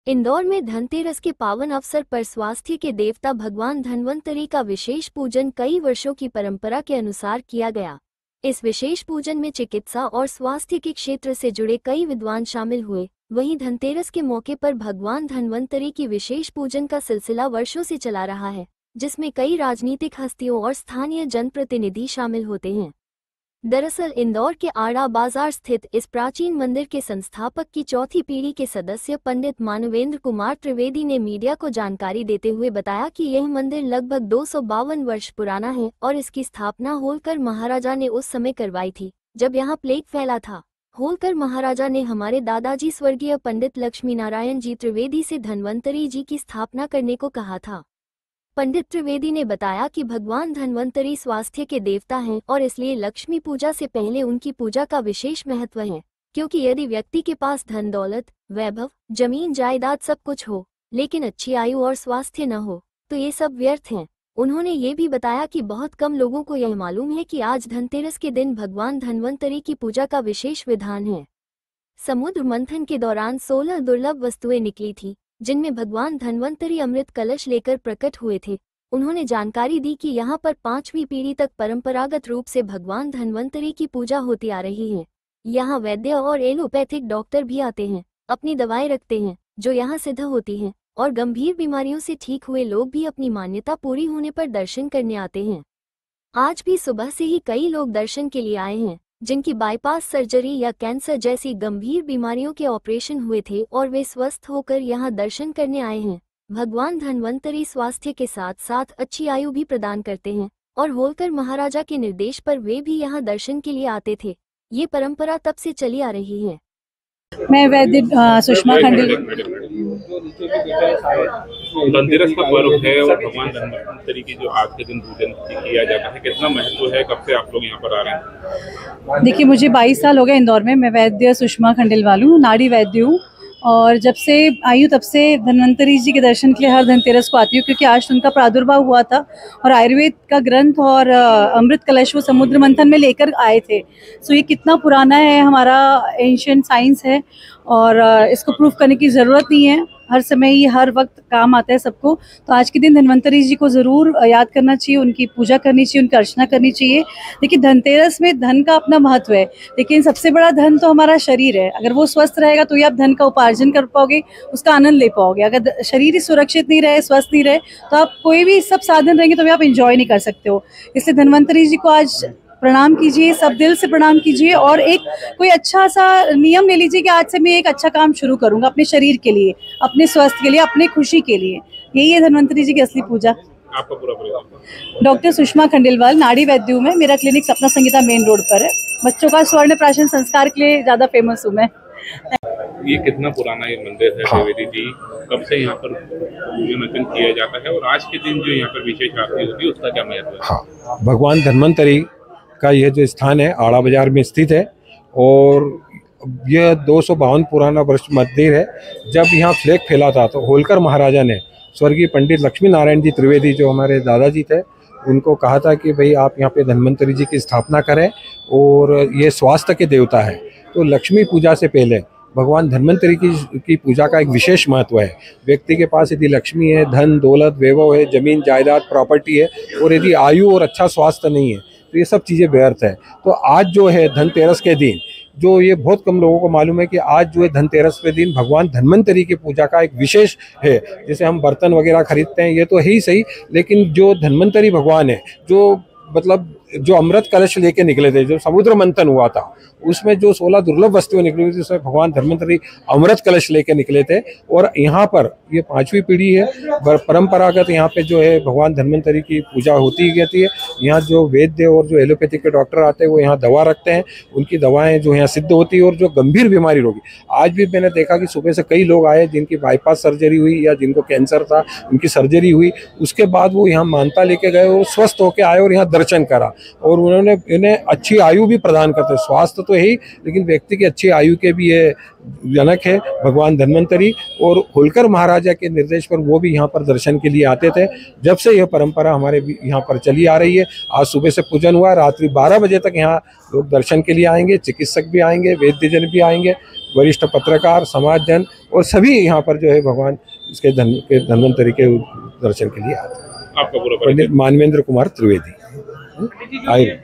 इंदौर में धनतेरस के पावन अवसर पर स्वास्थ्य के देवता भगवान धन्वंतरी का विशेष पूजन कई वर्षों की परंपरा के अनुसार किया गया। इस विशेष पूजन में चिकित्सा और स्वास्थ्य के क्षेत्र से जुड़े कई विद्वान शामिल हुए। वहीं धनतेरस के मौके पर भगवान धन्वंतरी की विशेष पूजन का सिलसिला वर्षों से चला रहा है, जिसमें कई राजनीतिक हस्तियों और स्थानीय जनप्रतिनिधि शामिल होते हैं। दरअसल इंदौर के आड़ा बाजार स्थित इस प्राचीन मंदिर के संस्थापक की चौथी पीढ़ी के सदस्य पंडित मानवेंद्र कुमार त्रिवेदी ने मीडिया को जानकारी देते हुए बताया कि यह मंदिर लगभग 252 वर्ष पुराना है और इसकी स्थापना होलकर महाराजा ने उस समय करवाई थी जब यहाँ प्लेग फैला था। होलकर महाराजा ने हमारे दादाजी स्वर्गीय पंडित लक्ष्मी नारायण जी त्रिवेदी से धन्वंतरी जी की स्थापना करने को कहा था। पंडित त्रिवेदी ने बताया कि भगवान धन्वंतरी स्वास्थ्य के देवता हैं और इसलिए लक्ष्मी पूजा से पहले उनकी पूजा का विशेष महत्व है, क्योंकि यदि व्यक्ति के पास धन दौलत, वैभव, जमीन जायदाद सब कुछ हो लेकिन अच्छी आयु और स्वास्थ्य न हो तो ये सब व्यर्थ हैं। उन्होंने ये भी बताया कि बहुत कम लोगों को यह मालूम है कि आज धनतेरस के दिन भगवान धन्वंतरी की पूजा का विशेष विधान है। समुद्र मंथन के दौरान 16 दुर्लभ वस्तुएं निकली थी, जिनमें भगवान धन्वंतरी अमृत कलश लेकर प्रकट हुए थे। उन्होंने जानकारी दी कि यहाँ पर 5वीं पीढ़ी तक परंपरागत रूप से भगवान धन्वंतरी की पूजा होती आ रही है। यहाँ वैद्य और एलोपैथिक डॉक्टर भी आते हैं, अपनी दवाएं रखते हैं जो यहाँ सिद्ध होती हैं, और गंभीर बीमारियों से ठीक हुए लोग भी अपनी मान्यता पूरी होने पर दर्शन करने आते हैं। आज भी सुबह से ही कई लोग दर्शन के लिए आए हैं, जिनकी बाईपास सर्जरी या कैंसर जैसी गंभीर बीमारियों के ऑपरेशन हुए थे और वे स्वस्थ होकर यहां दर्शन करने आए हैं। भगवान धन्वंतरी स्वास्थ्य के साथ साथ अच्छी आयु भी प्रदान करते हैं और होलकर महाराजा के निर्देश पर वे भी यहां दर्शन के लिए आते थे। ये परंपरा तब से चली आ रही है। मैं वैद्य सुषमा खंडेल। धनतेरस का पर्व है और भगवान धन्वंतरी की जो आज के दिन पूजन किया जाता है, कितना महत्व है? कब से आप लोग यहाँ पर आ रहे हैं? देखिए, मुझे 22 साल हो गए इंदौर में। मैं वैद्य सुषमा खंडेलवाल हूँ, नाड़ी वैद्य हूँ, और जब से आई हूँ तब से धन्वंतरी जी के दर्शन के लिए हर धनतेरस को आती हूँ, क्योंकि आज उनका प्रादुर्भाव हुआ था और आयुर्वेद का ग्रंथ और अमृत कलश वो समुद्र मंथन में लेकर आए थे। सो ये कितना पुराना है, हमारा एंशिएंट साइंस है और इसको प्रूफ करने की ज़रूरत नहीं है। हर समय ही हर वक्त काम आता है सबको। तो आज के दिन धन्वंतरी जी को ज़रूर याद करना चाहिए, उनकी पूजा करनी चाहिए, उनकी अर्चना करनी चाहिए। देखिए, धनतेरस में धन का अपना महत्व है, लेकिन सबसे बड़ा धन तो हमारा शरीर है। अगर वो स्वस्थ रहेगा तो ही आप धन का उपार्जन कर पाओगे, उसका आनंद ले पाओगे। अगर शरीर ही सुरक्षित नहीं रहे, स्वस्थ नहीं रहे, तो आप कोई भी सब साधन रहेंगे तो भी आप इंजॉय नहीं कर सकते हो। इसलिए धन्वंतरी जी को आज प्रणाम कीजिए, सब दिल से प्रणाम कीजिए और एक कोई अच्छा सा नियम ले लीजिए कि आज से मैं एक अच्छा काम शुरू करूंगा अपने शरीर के लिए, अपने स्वास्थ्य के लिए, अपने खुशी के लिए। यही है धन्वंतरी जी की असली पूजा। आपका पूरा परिवार? डॉक्टर सुषमा खंडेलवाल, नाड़ी वैद्य हूँ मैं। मेरा clinic Sapna Sangeeta main road पर है। बच्चों का स्वर्ण प्राशन संस्कार के लिए ज़्यादा फेमस हूँ मैं। ये कितना पुराना ये मंदिर है त्रिवेदी जी? कब से यहाँ पर पूजन अर्चन किया जाता है और आज के दिन जो यहाँ पर विशेष आरती होती है उसका क्या महत्व है? हाँ, भगवान धन्वंतरी का यह जो स्थान है आड़ा बाजार में स्थित है और यह 252 पुराना वर्ष मंदिर है। जब यहाँ फ्लैग फैला था तो होलकर महाराजा ने स्वर्गीय पंडित लक्ष्मी नारायण जी त्रिवेदी, जो हमारे दादाजी थे, उनको कहा था कि भाई आप यहाँ पे धन्वंतरी जी की स्थापना करें और ये स्वास्थ्य के देवता है। तो लक्ष्मी पूजा से पहले भगवान धन्वंतरी की पूजा का एक विशेष महत्व है। व्यक्ति के पास यदि लक्ष्मी है, धन दौलत, वैभव है, जमीन जायदाद प्रॉपर्टी है, और यदि आयु और अच्छा स्वास्थ्य नहीं है तो ये सब चीज़ें व्यर्थ है। तो आज जो है धनतेरस के दिन, जो ये बहुत कम लोगों को मालूम है कि आज जो है धनतेरस के दिन भगवान धन्वंतरी की पूजा का एक विशेष है। जैसे हम बर्तन वगैरह खरीदते हैं, ये तो है ही सही, लेकिन जो धन्वंतरी भगवान है, जो मतलब जो अमृत कलश लेके निकले थे, जो समुद्र मंथन हुआ था, उसमें जो 16 दुर्लभ वस्तुएं निकली हुई थी, उसमें भगवान धन्वंतरी अमृत कलश लेके निकले थे। और यहाँ पर ये 5वीं पीढ़ी है, परंपरागत यहाँ पे जो है भगवान धन्वंतरी की पूजा होती रहती है। यहाँ जो वैद्य और जो एलोपैथिक के डॉक्टर आते हैं वो यहाँ दवा रखते हैं, उनकी दवाएं जो यहाँ सिद्ध होती है। और जो गंभीर बीमारी रोगी, आज भी मैंने देखा कि सुबह से कई लोग आए जिनकी बाईपास सर्जरी हुई या जिनको कैंसर था, उनकी सर्जरी हुई, उसके बाद वो यहाँ मानता लेके गए और स्वस्थ होकर आए और यहाँ दर्शन करा। और उन्होंने इन्हें अच्छी आयु भी प्रदान करते। स्वास्थ्य तो है ही, लेकिन व्यक्ति की अच्छी आयु के भी ये जनक है भगवान धन्वंतरी। और होलकर महाराजा के निर्देश पर वो भी यहाँ पर दर्शन के लिए आते थे। जब से यह परंपरा हमारे यहाँ पर चली आ रही है, आज सुबह से पूजन हुआ, रात्रि 12 बजे तक यहाँ लोग दर्शन के लिए आएंगे। चिकित्सक भी आएंगे, वैद्यजन भी आएंगे, वरिष्ठ पत्रकार, समाजजन, और सभी यहाँ पर जो है भगवान इसके धन्वंतरी के दर्शन के लिए आते हैं। आपका पूरा परिचय। मानवेंद्र कुमार त्रिवेदी आयुर्वेद।